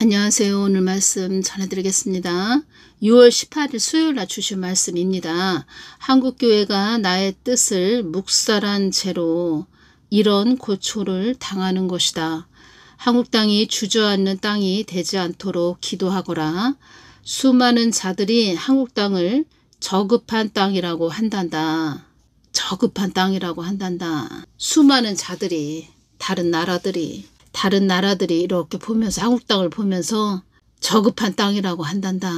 안녕하세요. 오늘 말씀 전해드리겠습니다. 6월 18일 수요일날 주신 말씀입니다. 한국교회가 나의 뜻을 묵살한 채로 이런 고초를 당하는 것이다. 한국 땅이 주저앉는 땅이 되지 않도록 기도하거라. 수많은 자들이 한국 땅을 저급한 땅이라고 한단다. 저급한 땅이라고 한단다. 수많은 자들이 다른 나라들이 이렇게 보면서 한국 땅을 보면서 저급한 땅이라고 한단다.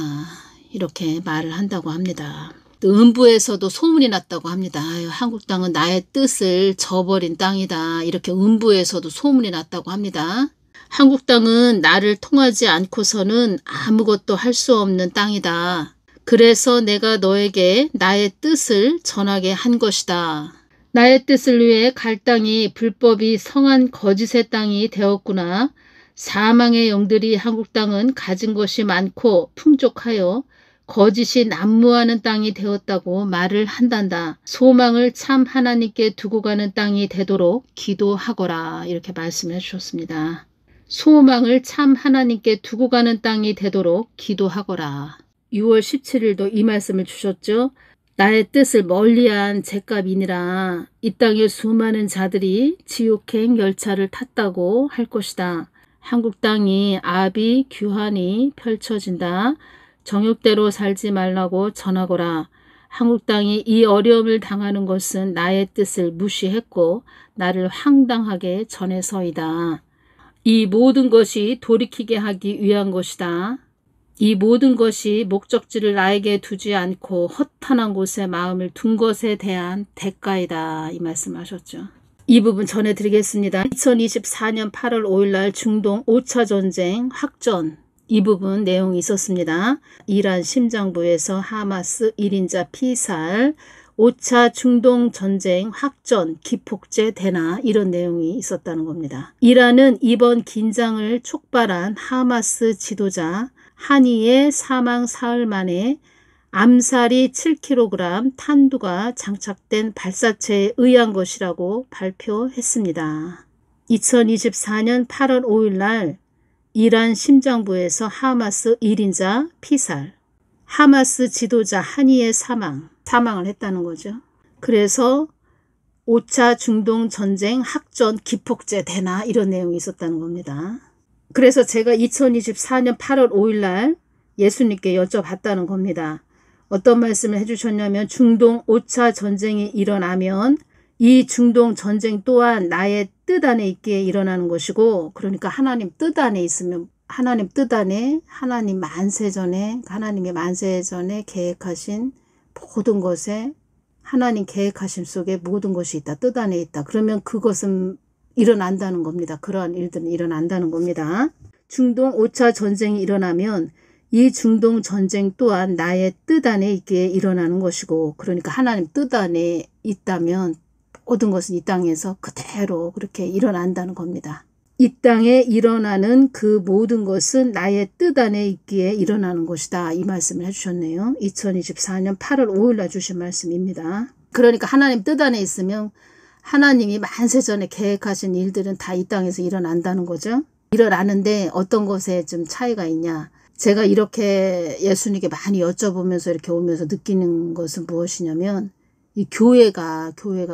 이렇게 말을 한다고 합니다. 또 음부에서도 소문이 났다고 합니다. 아유, 한국 땅은 나의 뜻을 저버린 땅이다. 이렇게 음부에서도 소문이 났다고 합니다. 한국 땅은 나를 통하지 않고서는 아무것도 할 수 없는 땅이다. 그래서 내가 너에게 나의 뜻을 전하게 한 것이다. 나의 뜻을 위해 갈 땅이 불법이 성한 거짓의 땅이 되었구나. 사망의 영들이 한국 땅은 가진 것이 많고 풍족하여 거짓이 난무하는 땅이 되었다고 말을 한단다. 소망을 참 하나님께 두고 가는 땅이 되도록 기도하거라. 이렇게 말씀해 주셨습니다. 소망을 참 하나님께 두고 가는 땅이 되도록 기도하거라. 6월 17일도 이 말씀을 주셨죠. 나의 뜻을 멀리한 잿값이니라. 이 땅의 수많은 자들이 지옥행 열차를 탔다고 할 것이다. 한국 땅이 아비 규환이 펼쳐진다. 정욕대로 살지 말라고 전하거라. 한국 땅이 이 어려움을 당하는 것은 나의 뜻을 무시했고 나를 황당하게 전해서이다. 이 모든 것이 돌이키게 하기 위한 것이다. 이 모든 것이 목적지를 나에게 두지 않고 허탄한 곳에 마음을 둔 것에 대한 대가이다. 이 말씀하셨죠. 이 부분 전해드리겠습니다. 2024년 8월 5일 날 중동 5차 전쟁 확전 이 부분 내용이 있었습니다. 이란 심장부에서 하마스 1인자 피살 5차 중동 전쟁 확전 기폭제 되나 이런 내용이 있었다는 겁니다. 이란은 이번 긴장을 촉발한 하마스 지도자 한이의 사망 사흘 만에 암살이 7kg 탄두가 장착된 발사체에 의한 것이라고 발표했습니다. 2024년 8월 5일 날 이란 심장부에서 하마스 1인자 피살, 하마스 지도자 한이의 사망을 했다는 거죠. 그래서 5차 중동 전쟁 학전 기폭제 되나 이런 내용이 있었다는 겁니다. 그래서 제가 2024년 8월 5일 날 예수님께 여쭤봤다는 겁니다. 어떤 말씀을 해주셨냐면 중동 5차 전쟁이 일어나면 이 중동 전쟁 또한 나의 뜻 안에 있기에 일어나는 것이고, 그러니까 하나님 뜻 안에 있으면 하나님 뜻 안에 하나님이 만세 전에 계획하신 모든 것에 하나님 계획하심 속에 모든 것이 있다. 뜻 안에 있다. 그러면 그것은 일어난다는 겁니다. 그러한 일들은 일어난다는 겁니다. 중동 5차 전쟁이 일어나면 이 중동 전쟁 또한 나의 뜻 안에 있기에 일어나는 것이고, 그러니까 하나님 뜻 안에 있다면 모든 것은 이 땅에서 그대로 그렇게 일어난다는 겁니다. 이 땅에 일어나는 그 모든 것은 나의 뜻 안에 있기에 일어나는 것이다. 이 말씀을 해주셨네요. 2024년 8월 5일 날 주신 말씀입니다. 그러니까 하나님 뜻 안에 있으면 하나님이 만세전에 계획하신 일들은 다 이 땅에서 일어난다는 거죠. 일어나는데 어떤 것에 좀 차이가 있냐. 제가 이렇게 예수님께 많이 여쭤보면서 이렇게 오면서 느끼는 것은 무엇이냐면 이 교회가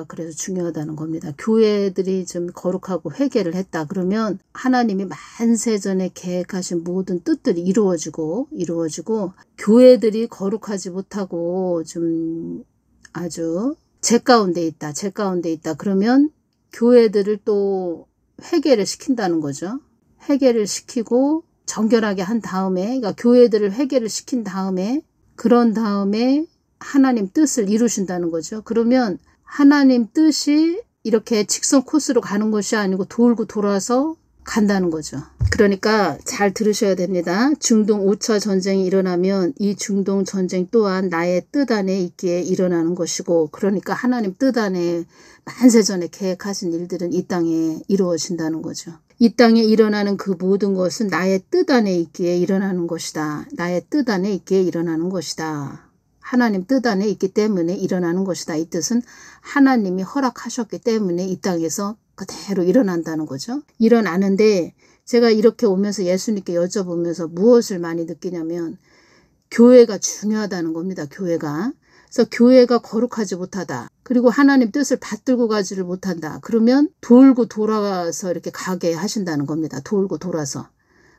그래서 중요하다는 겁니다. 교회들이 좀 거룩하고 회개를 했다. 그러면 하나님이 만세전에 계획하신 모든 뜻들이 이루어지고 교회들이 거룩하지 못하고 좀 아주 제 가운데 있다. 그러면 교회들을 또 회개를 시킨다는 거죠. 회개를 시키고 정결하게 한 다음에, 그러니까 교회들을 회개를 시킨 다음에, 그런 다음에 하나님 뜻을 이루신다는 거죠. 그러면 하나님 뜻이 이렇게 직선 코스로 가는 것이 아니고 돌고 돌아서 간다는 거죠. 그러니까 잘 들으셔야 됩니다. 중동 5차 전쟁이 일어나면 이 중동 전쟁 또한 나의 뜻 안에 있기에 일어나는 것이고, 그러니까 하나님 뜻 안에 만세전에 계획하신 일들은 이 땅에 이루어진다는 거죠. 이 땅에 일어나는 그 모든 것은 나의 뜻 안에 있기에 일어나는 것이다. 나의 뜻 안에 있기에 일어나는 것이다. 하나님 뜻 안에 있기 때문에 일어나는 것이다. 이 뜻은 하나님이 허락하셨기 때문에 이 땅에서 그대로 일어난다는 거죠. 일어나는데 제가 이렇게 오면서 예수님께 여쭤보면서 무엇을 많이 느끼냐면 교회가 중요하다는 겁니다. 교회가. 그래서 교회가 거룩하지 못하다. 그리고 하나님 뜻을 받들고 가지를 못한다. 그러면 돌고 돌아서 이렇게 가게 하신다는 겁니다. 돌고 돌아서.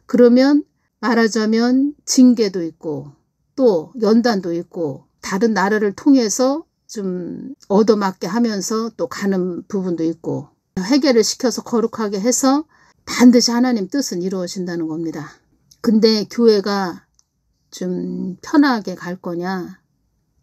그러면 말하자면 징계도 있고 또 연단도 있고 다른 나라를 통해서 좀 얻어맞게 하면서 또 가는 부분도 있고 회개를 시켜서 거룩하게 해서 반드시 하나님 뜻은 이루어진다는 겁니다. 근데 교회가 좀 편하게 갈 거냐,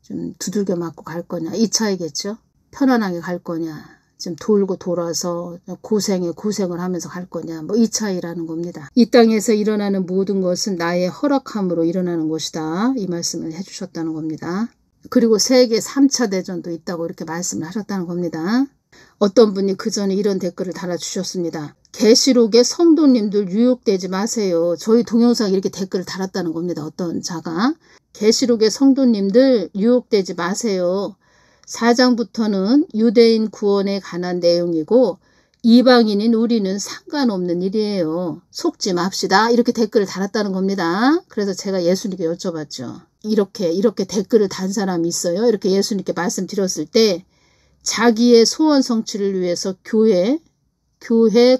좀 두들겨 맞고 갈 거냐, 이 차이겠죠. 편안하게 갈 거냐, 좀 돌고 돌아서 고생을 하면서 갈 거냐, 뭐 이 차이라는 겁니다. 이 땅에서 일어나는 모든 것은 나의 허락함으로 일어나는 것이다. 이 말씀을 해주셨다는 겁니다. 그리고 세계 3차 대전도 있다고 이렇게 말씀을 하셨다는 겁니다. 어떤 분이 그 전에 이런 댓글을 달아주셨습니다. 계시록에 성도님들 유혹되지 마세요. 저희 동영상에 이렇게 댓글을 달았다는 겁니다. 어떤 자가. 계시록의 성도님들 유혹되지 마세요. 4장부터는 유대인 구원에 관한 내용이고 이방인인 우리는 상관없는 일이에요. 속지 맙시다. 이렇게 댓글을 달았다는 겁니다. 그래서 제가 예수님께 여쭤봤죠. 이렇게 댓글을 단 사람이 있어요. 이렇게 예수님께 말씀드렸을 때 자기의 소원 성취를 위해서 교회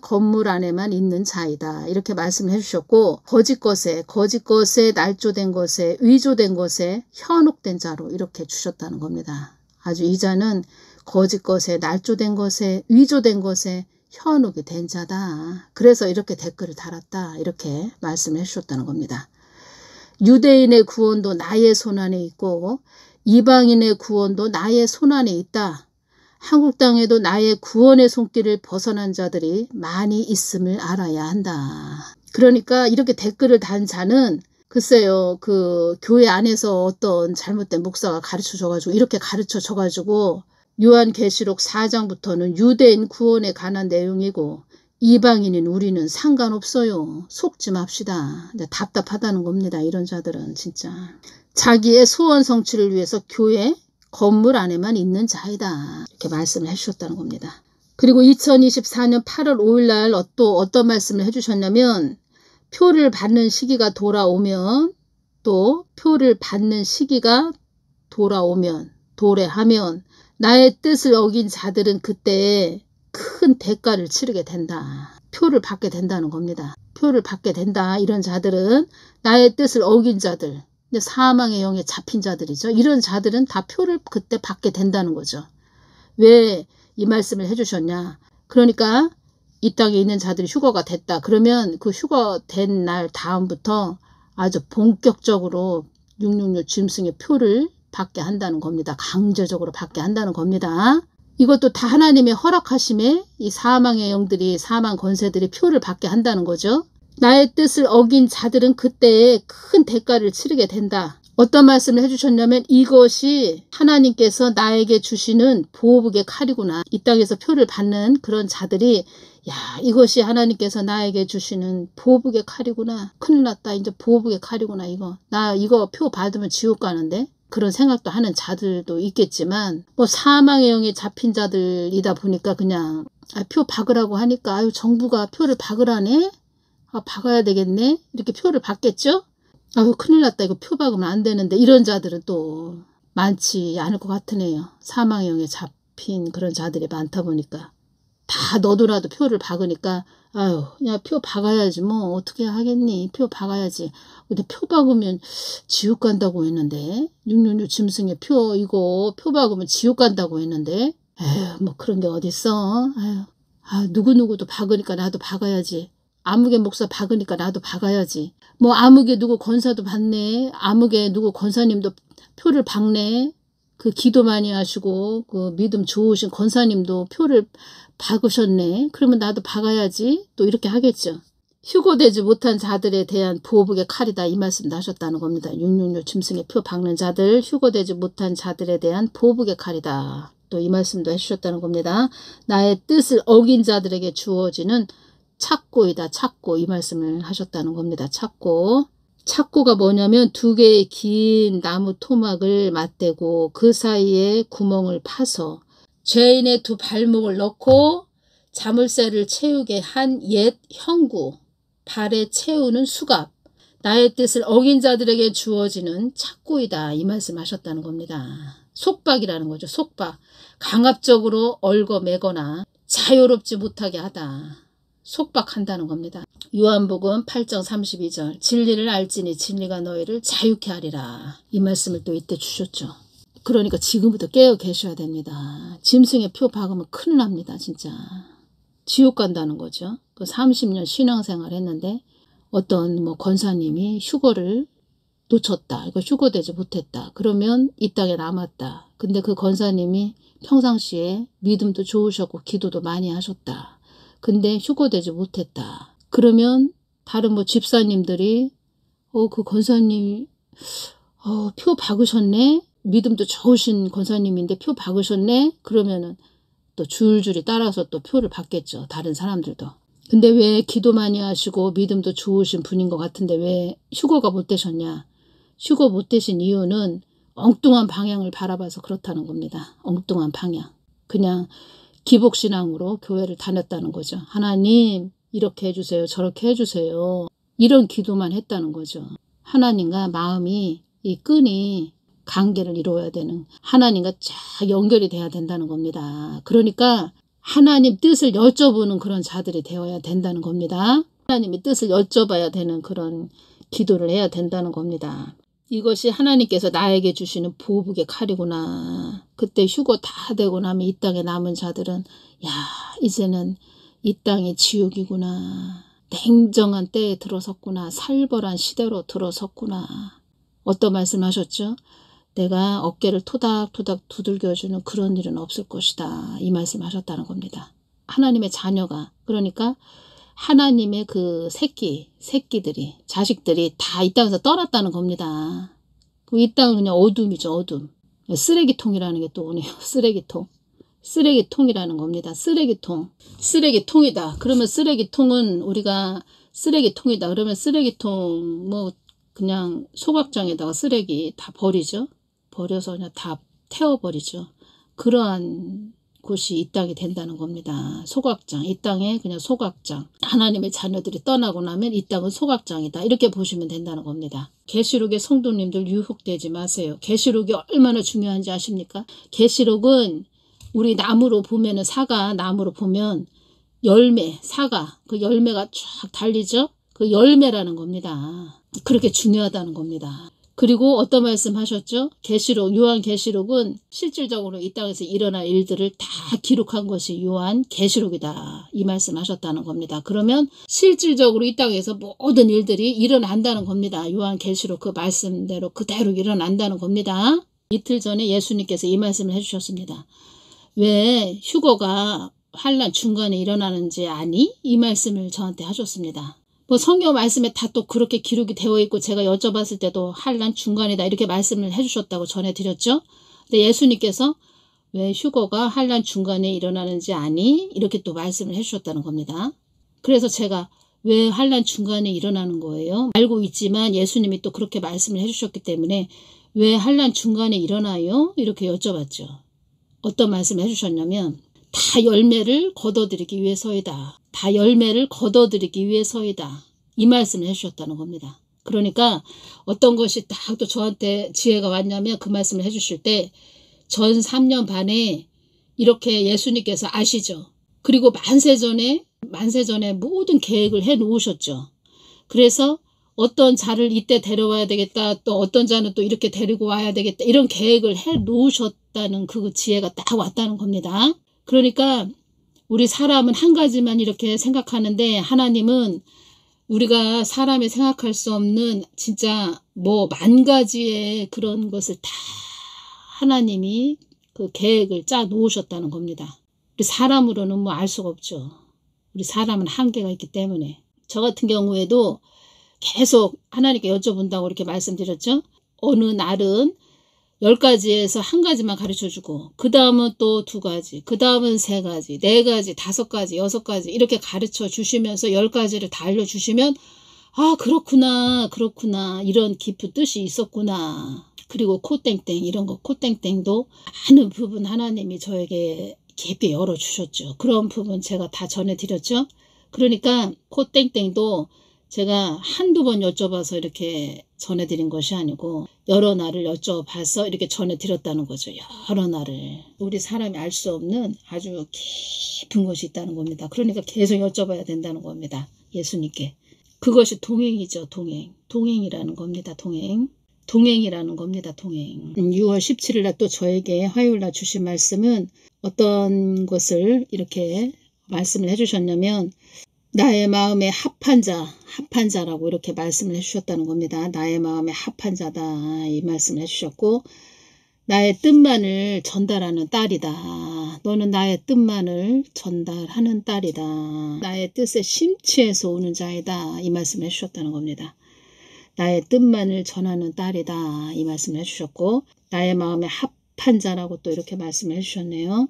건물 안에만 있는 자이다. 이렇게 말씀을 해주셨고 거짓 것에 날조된 것에 위조된 것에 현혹된 자로 이렇게 주셨다는 겁니다. 아주 이 자는 거짓 것에 날조된 것에 위조된 것에 현혹이 된 자다. 그래서 이렇게 댓글을 달았다. 이렇게 말씀을 해주셨다는 겁니다. 유대인의 구원도 나의 손안에 있고 이방인의 구원도 나의 손안에 있다. 한국 땅에도 나의 구원의 손길을 벗어난 자들이 많이 있음을 알아야 한다. 그러니까 이렇게 댓글을 단 자는 글쎄요, 그 교회 안에서 어떤 잘못된 목사가 가르쳐줘가지고 이렇게 가르쳐줘가지고 요한계시록 4장부터는 유대인 구원에 관한 내용이고 이방인인 우리는 상관없어요. 속지 맙시다. 답답하다는 겁니다. 이런 자들은 진짜. 자기의 소원 성취를 위해서 교회 건물 안에만 있는 자이다. 이렇게 말씀을 해주셨다는 겁니다. 그리고 2024년 8월 5일 날 또 어떤 말씀을 해주셨냐면 표를 받는 시기가 돌아오면 또 표를 받는 시기가 돌아오면 도래하면 나의 뜻을 어긴 자들은 그때 큰 대가를 치르게 된다. 표를 받게 된다는 겁니다. 표를 받게 된다. 이런 자들은 나의 뜻을 어긴 자들, 사망의 영에 잡힌 자들이죠. 이런 자들은 다 표를 그때 받게 된다는 거죠. 왜 이 말씀을 해주셨냐. 그러니까 이 땅에 있는 자들이 휴거가 됐다. 그러면 그 휴거된 날 다음부터 아주 본격적으로 666 짐승의 표를 받게 한다는 겁니다. 강제적으로 받게 한다는 겁니다. 이것도 다 하나님의 허락하심에 이 사망의 영들이 사망 권세들이 표를 받게 한다는 거죠. 나의 뜻을 어긴 자들은 그때 큰 대가를 치르게 된다. 어떤 말씀을 해주셨냐면 이것이 하나님께서 나에게 주시는 보복의 칼이구나. 이 땅에서 표를 받는 그런 자들이 야, 이것이 하나님께서 나에게 주시는 보복의 칼이구나. 큰일 났다. 이제 보복의 칼이구나. 나 이거 표 받으면 지옥 가는데. 그런 생각도 하는 자들도 있겠지만 뭐 사망의 영에 잡힌 자들이다 보니까 그냥 표 박으라고 하니까 아유 정부가 표를 박으라네. 박아야 되겠네. 이렇게 표를 받겠죠. 아유 큰일 났다. 이거 표 박으면 안 되는데 이런 자들은 또 많지 않을 것 같으네요. 사망의 영에 잡힌 그런 자들이 많다 보니까 다 너도나도 표를 박으니까 아유 그냥 표 박아야지 뭐 어떻게 하겠니. 표 박아야지. 근데 표 박으면 지옥 간다고 했는데 666 짐승의 표 이거 표 박으면 지옥 간다고 했는데 에휴 뭐 그런 게 어딨어. 아유 누구누구도 박으니까 나도 박아야지. 아무개 목사 박으니까 나도 박아야지. 뭐 아무개 누구 권사도 받네. 아무개 누구 권사님도 표를 박네. 그 기도 많이 하시고 그 믿음 좋으신 권사님도 표를 박으셨네. 그러면 나도 박아야지. 또 이렇게 하겠죠. 휴거되지 못한 자들에 대한 보복의 칼이다. 이 말씀도 하셨다는 겁니다. 666 짐승의 표 박는 자들, 휴거되지 못한 자들에 대한 보복의 칼이다. 또 이 말씀도 해주셨다는 겁니다. 나의 뜻을 어긴 자들에게 주어지는 착고이다. 착고. 이 말씀을 하셨다는 겁니다. 착고. 착고가 뭐냐면 두 개의 긴 나무 토막을 맞대고 그 사이에 구멍을 파서 죄인의 두 발목을 넣고 자물쇠를 채우게 한 옛 형구. 발에 채우는 수갑, 나의 뜻을 어긴 자들에게 주어지는 착고이다. 이 말씀하셨다는 겁니다. 속박이라는 거죠. 속박. 강압적으로 얽어매거나 자유롭지 못하게 하다. 속박한다는 겁니다. 요한복음 8장 32절 진리를 알지니 진리가 너희를 자유케 하리라. 이 말씀을 또 이때 주셨죠. 그러니까 지금부터 깨어 계셔야 됩니다. 짐승의 표 박으면 큰일 납니다. 진짜. 지옥 간다는 거죠. 그 30년 신앙생활 했는데 어떤 권사님이 휴거를 놓쳤다. 이거 휴거되지 못했다. 그러면 이 땅에 남았다. 근데 그 권사님이 평상시에 믿음도 좋으셨고 기도도 많이 하셨다. 근데 휴거되지 못했다. 그러면 다른 집사님들이 그 권사님 표 박으셨네. 믿음도 좋으신 권사님인데 표 박으셨네. 그러면은 또 줄줄이 따라서 또 표를 받겠죠. 다른 사람들도. 근데 왜 기도 많이 하시고 믿음도 좋으신 분인 것 같은데 왜 휴거가 못 되셨냐. 휴거 못 되신 이유는 엉뚱한 방향을 바라봐서 그렇다는 겁니다. 엉뚱한 방향. 그냥 기복신앙으로 교회를 다녔다는 거죠. 하나님 이렇게 해주세요. 저렇게 해주세요. 이런 기도만 했다는 거죠. 하나님과 마음이 이 끈이 관계를 이루어야 되는 하나님과 쫙 연결이 돼야 된다는 겁니다. 그러니까 하나님 뜻을 여쭤보는 그런 자들이 되어야 된다는 겁니다. 하나님의 뜻을 여쭤봐야 되는 그런 기도를 해야 된다는 겁니다. 이것이 하나님께서 나에게 주시는 보복의 칼이구나. 그때 휴거 다 되고 나면 이 땅에 남은 자들은 야 이제는 이 땅이 지옥이구나. 냉정한 때에 들어섰구나. 살벌한 시대로 들어섰구나. 어떤 말씀하셨죠? 내가 어깨를 토닥토닥 두들겨주는 그런 일은 없을 것이다. 이 말씀하셨다는 겁니다. 하나님의 자녀가 그러니까 하나님의 그 새끼들이 자식들이 다 이 땅에서 떠났다는 겁니다. 이 땅은 그냥 어둠이죠. 어둠. 쓰레기통이라는 게 또 오네요. 쓰레기통. 쓰레기통이라는 겁니다. 쓰레기통이다. 그러면 쓰레기통은 우리가 쓰레기통이다. 그러면 쓰레기통 그냥 소각장에다가 쓰레기 다 버리죠. 버려서 그냥 다 태워버리죠. 그러한 곳이 이 땅이 된다는 겁니다. 소각장. 이 땅에 그냥 소각장. 하나님의 자녀들이 떠나고 나면 이 땅은 소각장이다. 이렇게 보시면 된다는 겁니다. 계시록의 성도님들 유혹되지 마세요. 계시록이 얼마나 중요한지 아십니까? 계시록은 우리 나무로 보면은 사과 나무로 보면 열매, 사과 그 열매가 쫙 달리죠. 그 열매라는 겁니다. 그렇게 중요하다는 겁니다. 그리고 어떤 말씀 하셨죠? 계시록, 요한 계시록은 실질적으로 이 땅에서 일어날 일들을 다 기록한 것이 요한 계시록이다. 이 말씀 하셨다는 겁니다. 그러면 실질적으로 이 땅에서 모든 일들이 일어난다는 겁니다. 요한 계시록 그 말씀대로 그대로 일어난다는 겁니다. 이틀 전에 예수님께서 이 말씀을 해주셨습니다. 왜 휴거가 환난 중간에 일어나는지 아니? 이 말씀을 저한테 하셨습니다. 성경 말씀에 다 또 그렇게 기록이 되어 있고 제가 여쭤봤을 때도 환난 중간이다 이렇게 말씀을 해주셨다고 전해드렸죠. 근데 예수님께서 왜 휴거가 환난 중간에 일어나는지 아니? 이렇게 또 말씀을 해주셨다는 겁니다. 그래서 제가 왜 환난 중간에 일어나는 거예요? 알고 있지만 예수님이 또 그렇게 말씀을 해주셨기 때문에 왜 환난 중간에 일어나요? 이렇게 여쭤봤죠. 어떤 말씀을 해주셨냐면 다 열매를 거둬들이기 위해서이다. 다 열매를 거둬들이기 위해서이다. 이 말씀을 해주셨다는 겁니다. 그러니까 어떤 것이 딱 또 저한테 지혜가 왔냐면 그 말씀을 해주실 때 전 3년 반에 이렇게 예수님께서 아시죠. 그리고 만세전에 모든 계획을 해 놓으셨죠. 그래서 어떤 자를 이때 데려와야 되겠다. 또 어떤 자는 또 이렇게 데리고 와야 되겠다. 이런 계획을 해 놓으셨다는 그 지혜가 딱 왔다는 겁니다. 그러니까 우리 사람은 한 가지만 이렇게 생각하는데 하나님은 우리가 사람이 생각할 수 없는 진짜 만 가지의 그런 것을 다 하나님이 그 계획을 짜 놓으셨다는 겁니다. 우리 사람으로는 알 수가 없죠. 우리 사람은 한계가 있기 때문에. 저 같은 경우에도 계속 하나님께 여쭤본다고 이렇게 말씀드렸죠. 어느 날은 10가지에서 한 가지만 가르쳐주고 그 다음은 또 2가지, 그 다음은 3가지, 4가지, 5가지, 6가지 이렇게 가르쳐 주시면서 10가지를 다 알려주시면 아 그렇구나 이런 깊은 뜻이 있었구나. 그리고 코땡땡 이런 거 코땡땡도 많은 부분 하나님이 저에게 깊이 열어주셨죠. 그런 부분 제가 다 전해드렸죠. 그러니까 코땡땡도 제가 한두 번 여쭤봐서 이렇게 전해드린 것이 아니고 여러 날을 여쭤봐서 이렇게 전해드렸다는 거죠. 여러 날을. 우리 사람이 알 수 없는 아주 깊은 것이 있다는 겁니다. 그러니까 계속 여쭤봐야 된다는 겁니다. 예수님께. 그것이 동행이죠. 동행. 동행이라는 겁니다. 동행. 동행이라는 겁니다. 동행. 6월 17일 날 또 저에게 화요일 날 주신 말씀은 어떤 것을 이렇게 말씀을 해주셨냐면 나의 마음에 합한 자라고 이렇게 말씀을 해주셨다는 겁니다. 나의 마음에 합한 자다 이 말씀을 해주셨고 나의 뜻만을 전달하는 딸이다. 너는 나의 뜻만을 전달하는 딸이다. 나의 뜻에 심취해서 오는 자이다. 이 말씀을 해주셨다는 겁니다. 나의 뜻만을 전하는 딸이다. 이 말씀을 해주셨고 나의 마음에 합한 자라고 또 이렇게 말씀을 해주셨네요.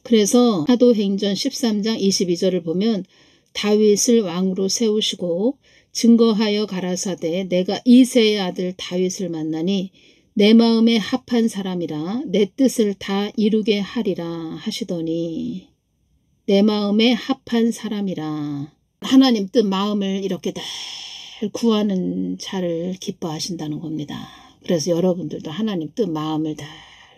그래서 사도행전 13장 22절을 보면 다윗을 왕으로 세우시고 증거하여 가라사대 내가 이새의 아들 다윗을 만나니 내 마음에 합한 사람이라 내 뜻을 다 이루게 하리라 하시더니 내 마음에 합한 사람이라 하나님 뜻 마음을 이렇게 늘 구하는 자를 기뻐하신다는 겁니다. 그래서 여러분들도 하나님 뜻 마음을 늘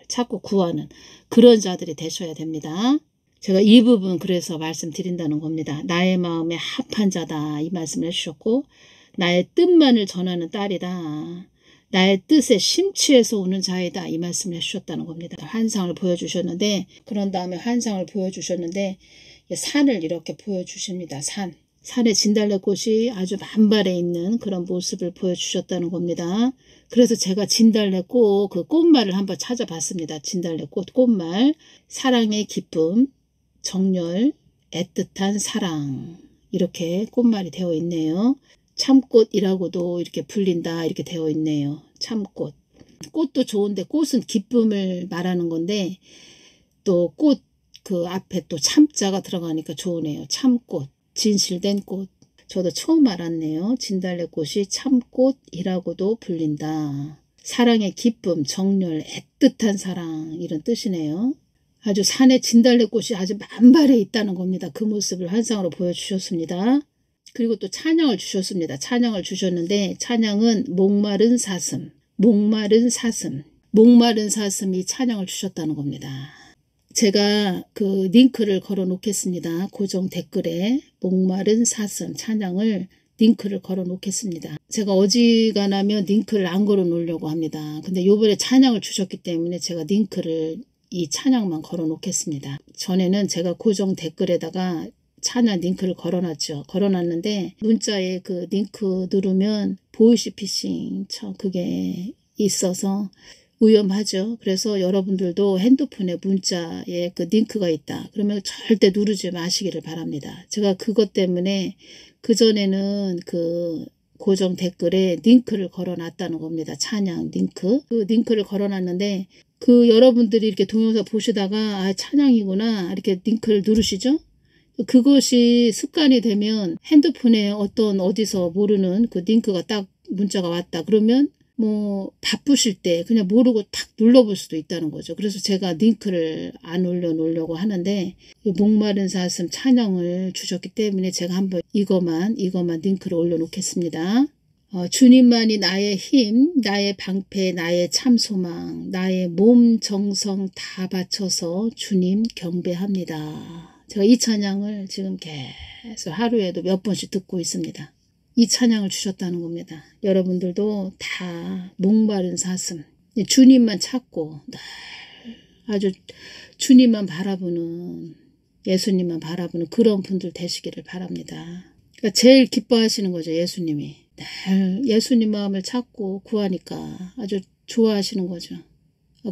찾고 구하는 그런 자들이 되셔야 됩니다. 제가 이 부분 그래서 말씀드린다는 겁니다. 나의 마음에 합한 자다 이 말씀을 해주셨고 나의 뜻만을 전하는 딸이다. 나의 뜻에 심취해서 오는 자이다 이 말씀을 해주셨다는 겁니다. 환상을 보여주셨는데 그런 다음에 환상을 보여주셨는데 산을 이렇게 보여주십니다. 산에 진달래꽃이 아주 만발해 있는 그런 모습을 보여주셨다는 겁니다. 그래서 제가 진달래꽃 그 꽃말을 한번 찾아봤습니다. 진달래꽃 꽃말 사랑의 기쁨 정열, 애틋한 사랑 이렇게 꽃말이 되어 있네요. 참꽃이라고도 이렇게 불린다 이렇게 되어 있네요. 참꽃. 꽃도 좋은데 꽃은 기쁨을 말하는 건데 또 꽃 그 앞에 또 참자가 들어가니까 좋으네요. 참꽃, 진실된 꽃. 저도 처음 알았네요. 진달래꽃이 참꽃이라고도 불린다. 사랑의 기쁨, 정열, 애틋한 사랑 이런 뜻이네요. 아주 산에 진달래꽃이 아주 만발해 있다는 겁니다. 그 모습을 환상으로 보여주셨습니다. 그리고 또 찬양을 주셨습니다. 찬양을 주셨는데 찬양은 목마른 사슴, 목마른 사슴이 찬양을 주셨다는 겁니다. 제가 그 링크를 걸어 놓겠습니다. 고정 댓글에 목마른 사슴 찬양을 링크를 걸어 놓겠습니다. 제가 어지간하면 링크를 안 걸어 놓으려고 합니다. 근데 요번에 찬양을 주셨기 때문에 제가 링크를 이 찬양만 걸어 놓겠습니다. 전에는 제가 고정 댓글에다가 찬양 링크를 걸어놨죠. 걸어놨는데 문자에 그 링크 누르면 보이시피싱 그게 있어서 위험하죠. 그래서 여러분들도 핸드폰에 문자에 그 링크가 있다. 그러면 절대 누르지 마시기를 바랍니다. 제가 그것 때문에 그전에는 그 고정 댓글에 링크를 걸어놨다는 겁니다. 찬양 링크. 그 링크를 걸어놨는데 그 여러분들이 이렇게 동영상 보시다가 아 찬양이구나 이렇게 링크를 누르시죠. 그것이 습관이 되면 핸드폰에 어디서 모르는 그 링크가 딱 문자가 왔다 그러면 뭐 바쁘실 때 그냥 모르고 탁 눌러볼 수도 있다는 거죠. 그래서 제가 링크를 안 올려놓으려고 하는데 목마른 사슴 찬양을 주셨기 때문에 제가 한번 이거만 링크를 올려놓겠습니다. 주님만이 나의 힘, 나의 방패, 나의 참소망, 나의 몸 정성 다 바쳐서 주님 경배합니다. 제가 이 찬양을 지금 계속 하루에도 몇 번씩 듣고 있습니다. 이 찬양을 주셨다는 겁니다. 여러분들도 다 목마른 사슴, 주님만 찾고 아주 주님만 바라보는 예수님만 바라보는 그런 분들 되시기를 바랍니다. 그러니까 제일 기뻐하시는 거죠. 예수님이. 예수님 마음을 찾고 구하니까 아주 좋아하시는 거죠.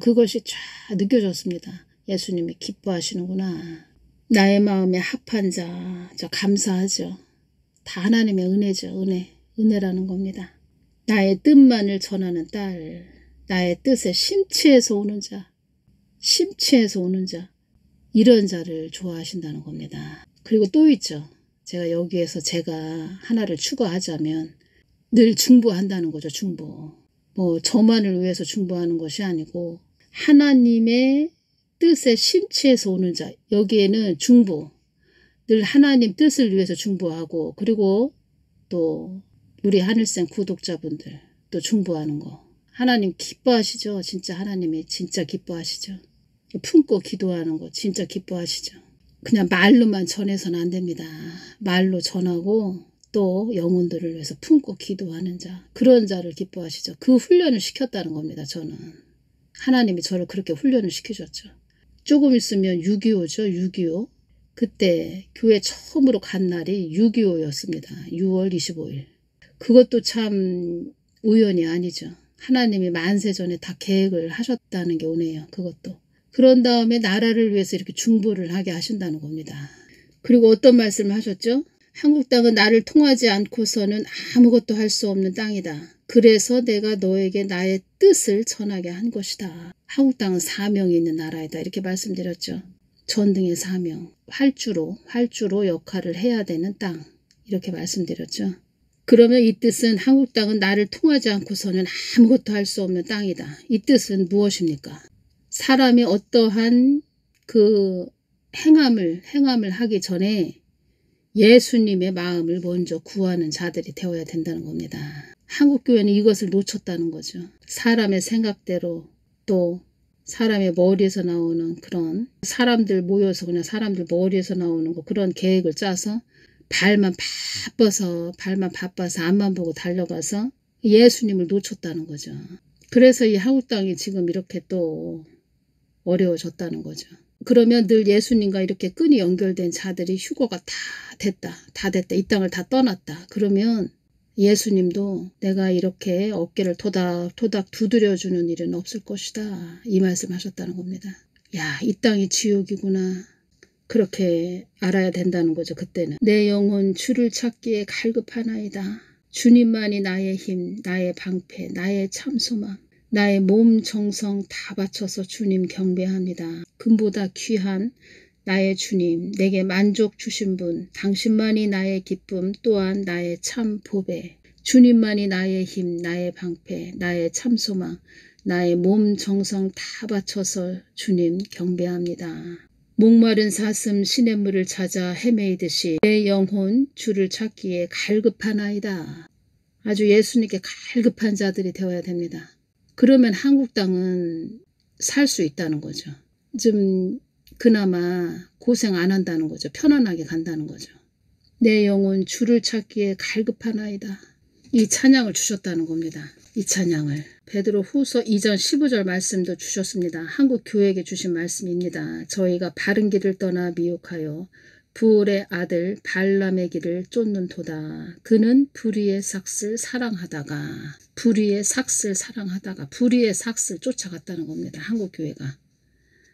그것이 쫙 느껴졌습니다. 예수님이 기뻐하시는구나. 나의 마음에 합한 자, 저 감사하죠. 다 하나님의 은혜죠. 은혜라는 겁니다. 나의 뜻만을 전하는 딸, 나의 뜻에 심취해서 오는 자, 이런 자를 좋아하신다는 겁니다. 그리고 또 있죠. 제가 여기에서 제가 하나를 추가하자면 늘 중보한다는 거죠. 중보. 뭐 저만을 위해서 중보하는 것이 아니고 하나님의 뜻에 심취해서 오는 자. 여기에는 중보. 늘 하나님 뜻을 위해서 중보하고 그리고 또 우리 하늘샘 구독자분들 또 중보하는 거. 하나님 기뻐하시죠? 진짜 하나님이 진짜 기뻐하시죠? 품고 기도하는 거 진짜 기뻐하시죠? 그냥 말로만 전해서는 안 됩니다. 말로 전하고 또 영혼들을 위해서 품고 기도하는 자, 그런 자를 기뻐하시죠. 그 훈련을 시켰다는 겁니다. 저는. 하나님이 저를 그렇게 훈련을 시키셨죠. 조금 있으면 6.25죠. 6.25. 그때 교회 처음으로 간 날이 6.25였습니다. 6월 25일. 그것도 참 우연이 아니죠. 하나님이 만세전에 다 계획을 하셨다는 게 오네요. 그것도. 그런 다음에 나라를 위해서 이렇게 중보를 하게 하신다는 겁니다. 그리고 어떤 말씀을 하셨죠? 한국 땅은 나를 통하지 않고서는 아무것도 할 수 없는 땅이다. 그래서 내가 너에게 나의 뜻을 전하게 한 것이다. 한국 땅은 사명이 있는 나라이다. 이렇게 말씀드렸죠. 전등의 사명, 활주로 역할을 해야 되는 땅. 이렇게 말씀드렸죠. 그러면 이 뜻은 한국 땅은 나를 통하지 않고서는 아무것도 할 수 없는 땅이다. 이 뜻은 무엇입니까? 사람이 어떠한 그 행함을 하기 전에 예수님의 마음을 먼저 구하는 자들이 되어야 된다는 겁니다. 한국교회는 이것을 놓쳤다는 거죠. 사람의 생각대로 또 사람의 머리에서 나오는 그런 사람들 모여서 그냥 사람들 머리에서 나오는 거 그런 계획을 짜서 발만 바빠서 앞만 보고 달려가서 예수님을 놓쳤다는 거죠. 그래서 이 한국 땅이 지금 이렇게 또 어려워졌다는 거죠. 그러면 늘 예수님과 이렇게 끈이 연결된 자들이 휴거가 다 됐다. 이 땅을 다 떠났다. 그러면 예수님도 내가 이렇게 어깨를 토닥토닥 두드려주는 일은 없을 것이다. 이 말씀하셨다는 겁니다. 야, 이 땅이 지옥이구나. 그렇게 알아야 된다는 거죠. 그때는. 내 영혼 주를 찾기에 갈급하나이다. 주님만이 나의 힘, 나의 방패, 나의 참소망. 나의 몸 정성 다 바쳐서 주님 경배합니다. 금보다 귀한 나의 주님, 내게 만족 주신 분, 당신만이 나의 기쁨, 또한 나의 참 보배. 주님만이 나의 힘, 나의 방패, 나의 참소망, 나의 몸 정성 다 바쳐서 주님 경배합니다. 목마른 사슴 시냇물을 찾아 헤매이듯이 내 영혼 주를 찾기에 갈급하나이다. 아주 예수님께 갈급한 자들이 되어야 됩니다. 그러면 한국 땅은 살 수 있다는 거죠. 좀 그나마 고생 안 한다는 거죠. 편안하게 간다는 거죠. 내 영혼 주를 찾기에 갈급하나이다. 이 찬양을 주셨다는 겁니다. 이 찬양을. 베드로 후서 2장 15절 말씀도 주셨습니다. 한국 교회에게 주신 말씀입니다. 저희가 바른 길을 떠나 미혹하여 부올의 아들 발람의 길을 쫓는도다. 그는 불의의 삭슬 사랑하다가 불의의 삭슬 쫓아갔다는 겁니다. 한국교회가.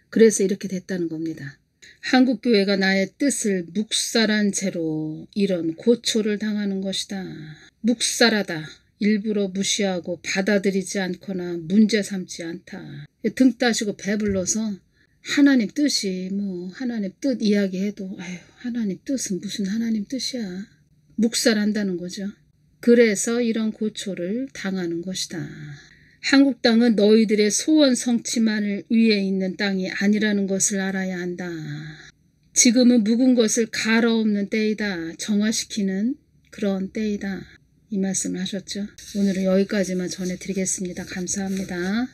그래서 이렇게 됐다는 겁니다. 한국교회가 나의 뜻을 묵살한 채로 이런 고초를 당하는 것이다. 묵살하다. 일부러 무시하고 받아들이지 않거나 문제 삼지 않다. 등 따시고 배불러서 하나님 뜻이 하나님 뜻 이야기해도 하나님 뜻은 무슨 하나님 뜻이야. 묵살한다는 거죠. 그래서 이런 고초를 당하는 것이다. 한국 땅은 너희들의 소원 성취만을 위해 있는 땅이 아니라는 것을 알아야 한다. 지금은 묵은 것을 갈아엎는 때이다. 정화시키는 그런 때이다. 이 말씀을 하셨죠. 오늘은 여기까지만 전해드리겠습니다. 감사합니다.